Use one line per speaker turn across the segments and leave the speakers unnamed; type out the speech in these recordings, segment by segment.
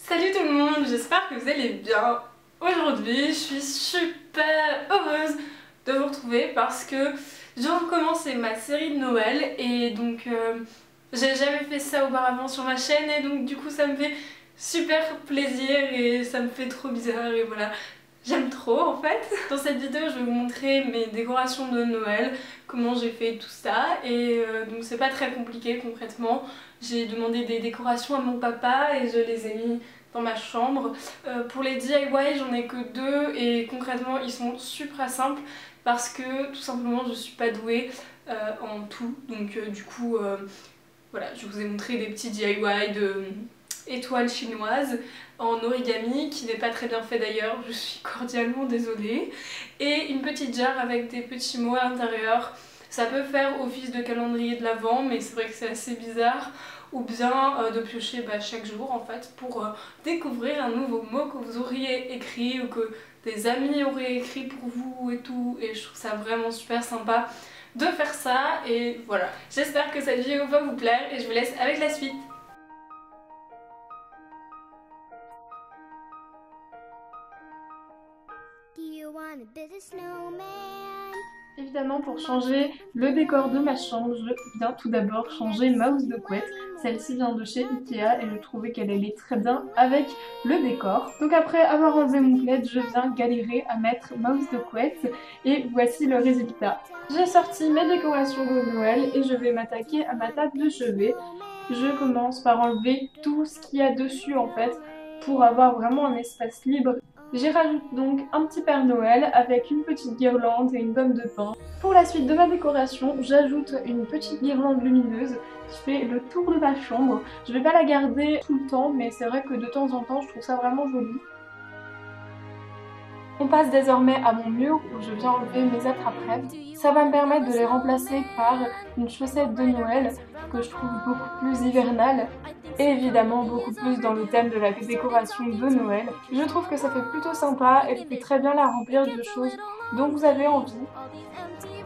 Salut tout le monde, j'espère que vous allez bien. Aujourd'hui, je suis super heureuse de vous retrouver parce que je recommence ma série de Noël et donc j'ai jamais fait ça auparavant sur ma chaîne et donc du coup ça me fait super plaisir et ça me fait trop bizarre et voilà. J'aime trop en fait. Dans cette vidéo je vais vous montrer mes décorations de Noël, comment j'ai fait tout ça et donc c'est pas très compliqué concrètement. J'ai demandé des décorations à mon papa et je les ai mis dans ma chambre. Pour les DIY j'en ai que deux et concrètement ils sont super simples parce que tout simplement je suis pas douée en tout donc du coup voilà, je vous ai montré des petits DIY de étoiles chinoises en origami qui n'est pas très bien fait d'ailleurs, je suis cordialement désolée, et une petite jarre avec des petits mots à l'intérieur. Ça peut faire office de calendrier de l'Avent mais c'est vrai que c'est assez bizarre, ou bien de piocher chaque jour en fait pour découvrir un nouveau mot que vous auriez écrit ou que des amis auraient écrit pour vous et tout, et je trouve ça vraiment super sympa de faire ça. Et voilà, j'espère que cette vidéo va vous plaire et je vous laisse avec la suite. Évidemment, pour changer le décor de ma chambre, je viens tout d'abord changer ma housse de couette. Celle-ci vient de chez Ikea et je trouvais qu'elle allait très bien avec le décor. Donc après avoir enlevé mon plaid, je viens galérer à mettre ma housse de couette et voici le résultat. J'ai sorti mes décorations de Noël et je vais m'attaquer à ma table de chevet. Je commence par enlever tout ce qu'il y a dessus en fait pour avoir vraiment un espace libre. J'y rajoute donc un petit Père Noël avec une petite guirlande et une gomme de pain. Pour la suite de ma décoration, j'ajoute une petite guirlande lumineuse qui fait le tour de ma chambre. Je vais pas la garder tout le temps, mais c'est vrai que de temps en temps, je trouve ça vraiment joli. On passe désormais à mon mur où je viens enlever mes attrape-rêves. Ça va me permettre de les remplacer par une chaussette de Noël que je trouve beaucoup plus hivernale et évidemment beaucoup plus dans le thème de la décoration de Noël. Je trouve que ça fait plutôt sympa et vous pouvez très bien la remplir de choses dont vous avez envie.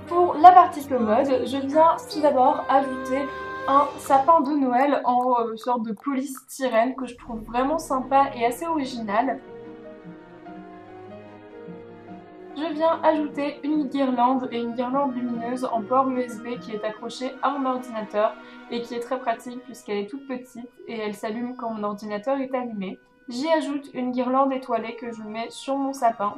Pour la partie commode, je viens tout d'abord ajouter un sapin de Noël en sorte de polystyrène que je trouve vraiment sympa et assez original. Je viens ajouter une guirlande et une guirlande lumineuse en port USB qui est accrochée à mon ordinateur et qui est très pratique puisqu'elle est toute petite et elle s'allume quand mon ordinateur est allumé. J'y ajoute une guirlande étoilée que je mets sur mon sapin.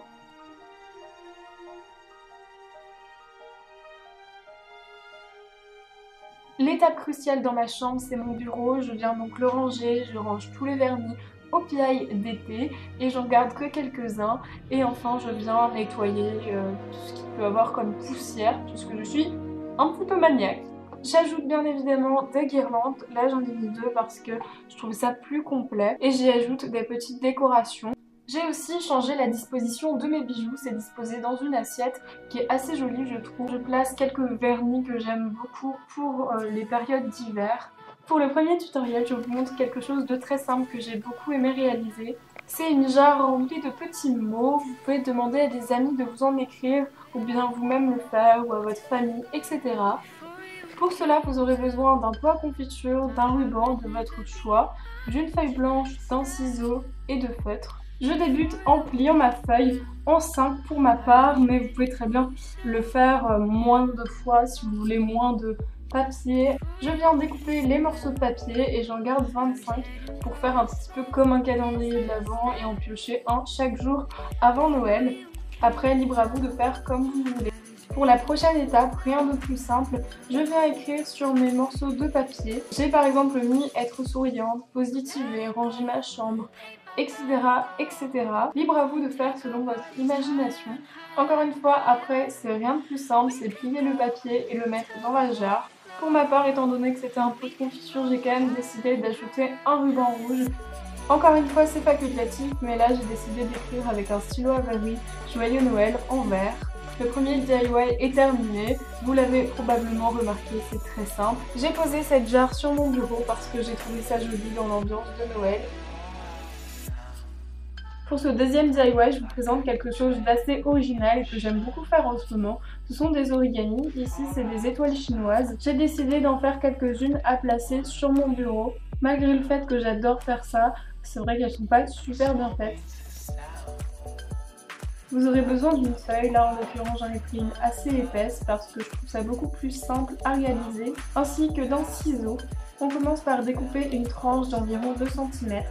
L'étape cruciale dans ma chambre, c'est mon bureau. Je viens donc le ranger, je range tous les vernis au piaille d'été et j'en garde que quelques-uns. Et enfin, je viens nettoyer tout ce qu'il peut avoir comme poussière puisque je suis un petit peu maniaque. J'ajoute bien évidemment des guirlandes. Là, j'en ai mis deux parce que je trouve ça plus complet. Et j'y ajoute des petites décorations. J'ai aussi changé la disposition de mes bijoux, c'est disposé dans une assiette qui est assez jolie je trouve. Je place quelques vernis que j'aime beaucoup pour les périodes d'hiver. Pour le premier tutoriel, je vous montre quelque chose de très simple que j'ai beaucoup aimé réaliser. C'est une jarre remplie de petits mots, vous pouvez demander à des amis de vous en écrire ou bien vous-même le faire ou à votre famille, etc. Pour cela, vous aurez besoin d'un pot à confiture, d'un ruban de votre choix, d'une feuille blanche, d'un ciseau et de feutre. Je débute en pliant ma feuille en 5 pour ma part, mais vous pouvez très bien le faire moins de fois si vous voulez moins de papier. Je viens découper les morceaux de papier et j'en garde 25 pour faire un petit peu comme un calendrier de l'Avent et en piocher un chaque jour avant Noël. Après, libre à vous de faire comme vous voulez. Pour la prochaine étape, rien de plus simple, je viens écrire sur mes morceaux de papier. J'ai par exemple mis être souriante, positiver, ranger ma chambre, etc. etc. Libre à vous de faire selon votre imagination. Encore une fois, après, c'est rien de plus simple, c'est plier le papier et le mettre dans la jarre. Pour ma part, étant donné que c'était un pot de confiture, j'ai quand même décidé d'ajouter un ruban rouge. Encore une fois, c'est facultatif, mais là j'ai décidé d'écrire avec un stylo Avery Joyeux Noël en vert. Le premier DIY est terminé, vous l'avez probablement remarqué, c'est très simple. J'ai posé cette jarre sur mon bureau parce que j'ai trouvé ça joli dans l'ambiance de Noël. Pour ce deuxième DIY, je vous présente quelque chose d'assez original et que j'aime beaucoup faire en ce moment. Ce sont des origamis, ici c'est des étoiles chinoises. J'ai décidé d'en faire quelques-unes à placer sur mon bureau. Malgré le fait que j'adore faire ça, c'est vrai qu'elles sont pas super bien faites. Vous aurez besoin d'une feuille, là en l'occurrence j'en ai pris une assez épaisse parce que je trouve ça beaucoup plus simple à réaliser, ainsi que d'un ciseau. On commence par découper une tranche d'environ 2 cm.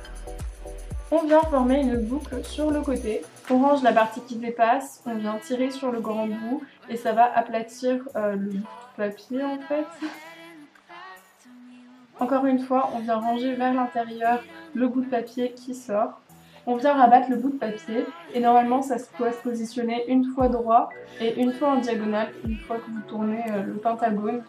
On vient former une boucle sur le côté. On range la partie qui dépasse, on vient tirer sur le grand bout et ça va aplatir le bout de papier en fait. Encore une fois, on vient ranger vers l'intérieur le bout de papier qui sort. On vient rabattre le bout de papier et normalement ça doit se positionner une fois droit et une fois en diagonale une fois que vous tournez le pentagone.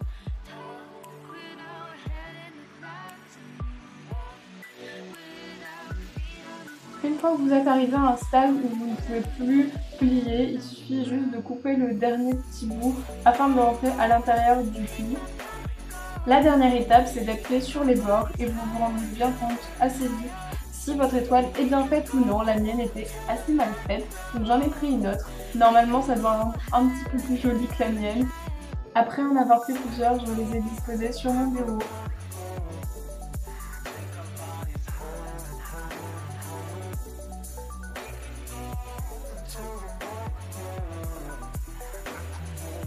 Une fois que vous êtes arrivé à un stade où vous ne pouvez plus plier, il suffit juste de couper le dernier petit bout afin de le rentrer à l'intérieur du pli. La dernière étape, c'est d'appuyer sur les bords et vous vous rendez bien compte assez vite si votre étoile est bien faite ou non. La mienne était assez mal faite, donc j'en ai pris une autre. Normalement, ça doit rendre un petit peu plus joli que la mienne. Après en avoir fait plusieurs, je les ai disposés sur mon bureau.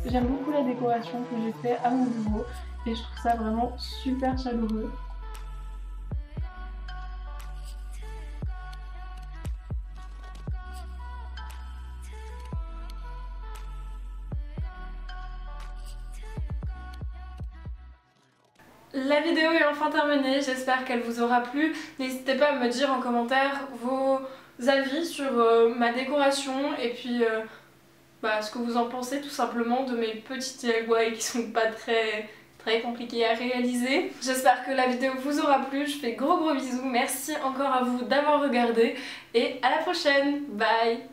J'aime beaucoup la décoration que j'ai fait à mon bureau et je trouve ça vraiment super chaleureux. La vidéo est enfin terminée, j'espère qu'elle vous aura plu. N'hésitez pas à me dire en commentaire vos avis sur ma décoration et puis ce que vous en pensez tout simplement de mes petits DIY qui sont pas très compliqués à réaliser. J'espère que la vidéo vous aura plu, je fais gros bisous, merci encore à vous d'avoir regardé et à la prochaine, bye.